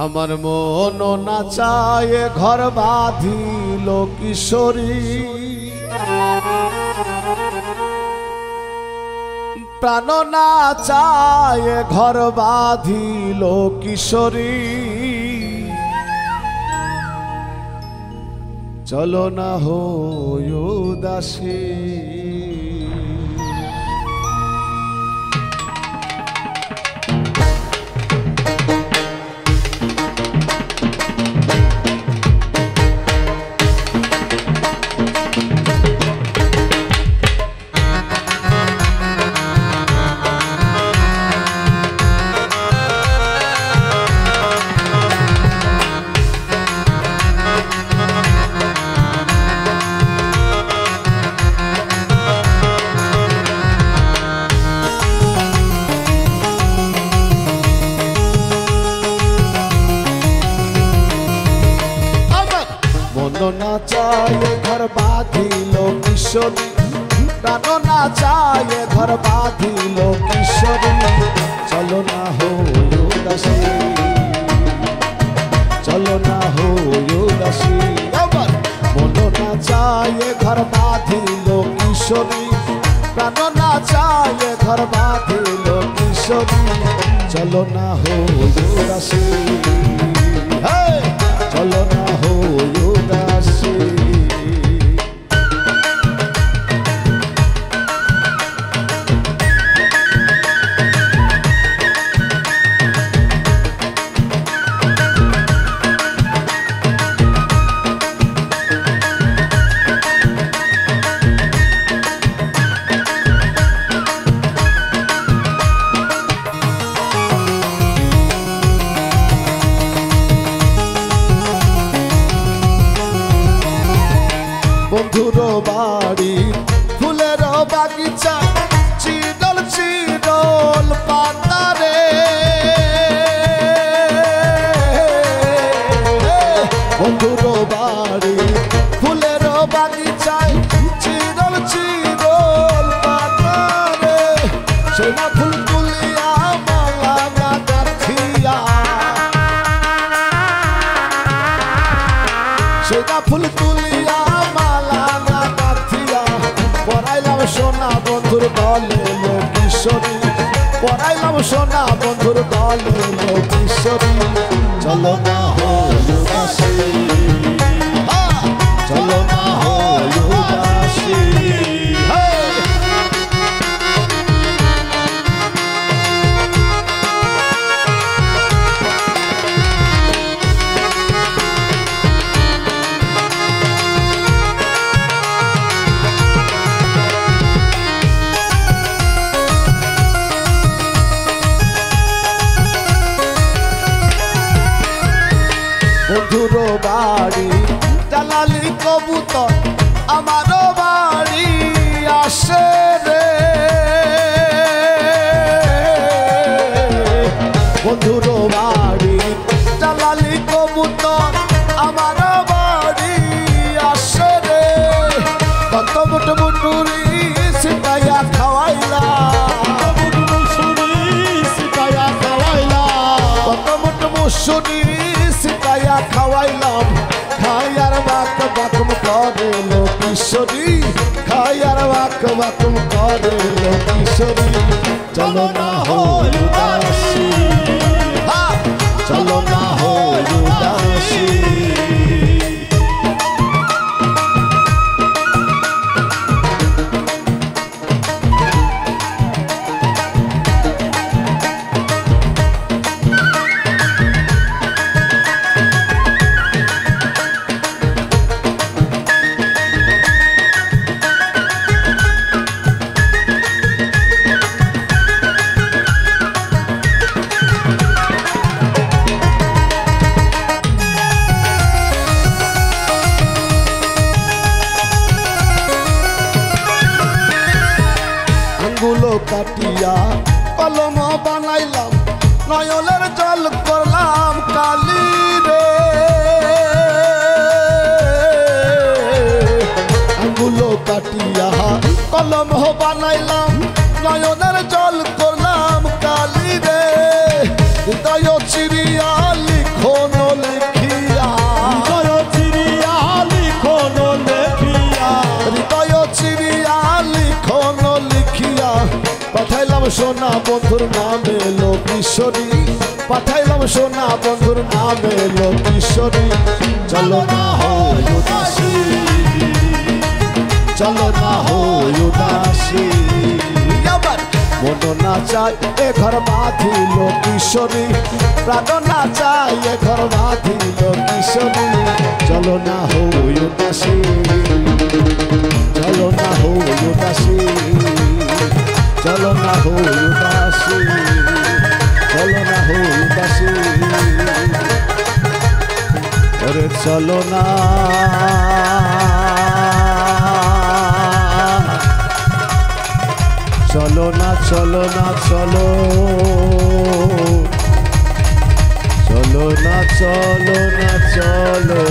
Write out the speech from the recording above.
আমার মন নাচায় ঘর বাঁধিল কিশোরী, প্রাণ নাচায় ঘর বাঁধিল কিশোরী। চলো না হয় উদাসী, নাচায় ঘর বাঁধিল কিশোরী, প্রাণ নাচায় ঘর বাঁধিল কিশোরী। চলো না হয় উদাসী, চলো না হয় উদাসী। মন নাচায় ঘর বাঁধিল কিশোরী, প্রাণ নাচায় ঘর বাঁধিল কিশোরী। চলো না হয় উদাসী, চলো না হয় উদাসী। বন্ধুর বাড়ি ফুলের বাগিচা, চিরল চিরল পাতারে। বন্ধুর বাড়ি ফুলের বাগিচায়, চিরল চিরল পাতারে। সে না ফুল তুলিয়া মালা না গাঁথিয়া, সে না ফুল তুলিয়া সোনা বন্ধুর দলে কিশোরী, পড়াইলাম সোনা বন্ধুর দলে কিশোরী। চলো না হয় উদাসী, চলো না হয় উদাসী। বন্ধুর বাড়ি দালালি কবুতর আমার বাড়ি আসে রে। বন্ধুর বাড়ি দালালি কবুতর আমার বাড়ি আসে রে। কত মুঠ মুটুরি সিটাইয়া খাওয়াইলা, কত মুঠ মুসুরি সিটাইয়া খাওয়াইলাম। খাইয়ার বাক বাকুম করে কিশোরী, খাইয়ার বাক বাকুম করে কিশোরী। চলো না হয় উদাসী, চলো না হয় উদাসী। কাটিয়া কলম বানাইলাম, নয়নের জল করলাম কালি রে। আঙ্গুলো কাটিয়া কলম বানাইলাম, নয়নের জল করলাম কালি রে। হৃদয় চিরিয়া লিখো সোনা বন্ধুর নামে লোকেশ্বরী, পাঠাইলাম সোনা বন্ধুর নামে লোকেশ্বরী। চলো না হই উদাসী, চলো না হই উদাসী, মন না চাই এ ঘর বাঁধিল কিশোরী, প্রাণ না চাই এ ঘর বাঁধিল কিশোরী। চলো না হই উদাসী, চলো না হই উদাসী, চলো না হই উদাসী, চলো না হই উদাসী, ওরে চলো না, চলো না, চলো না, চলো, চলো না, চলো না, চলো।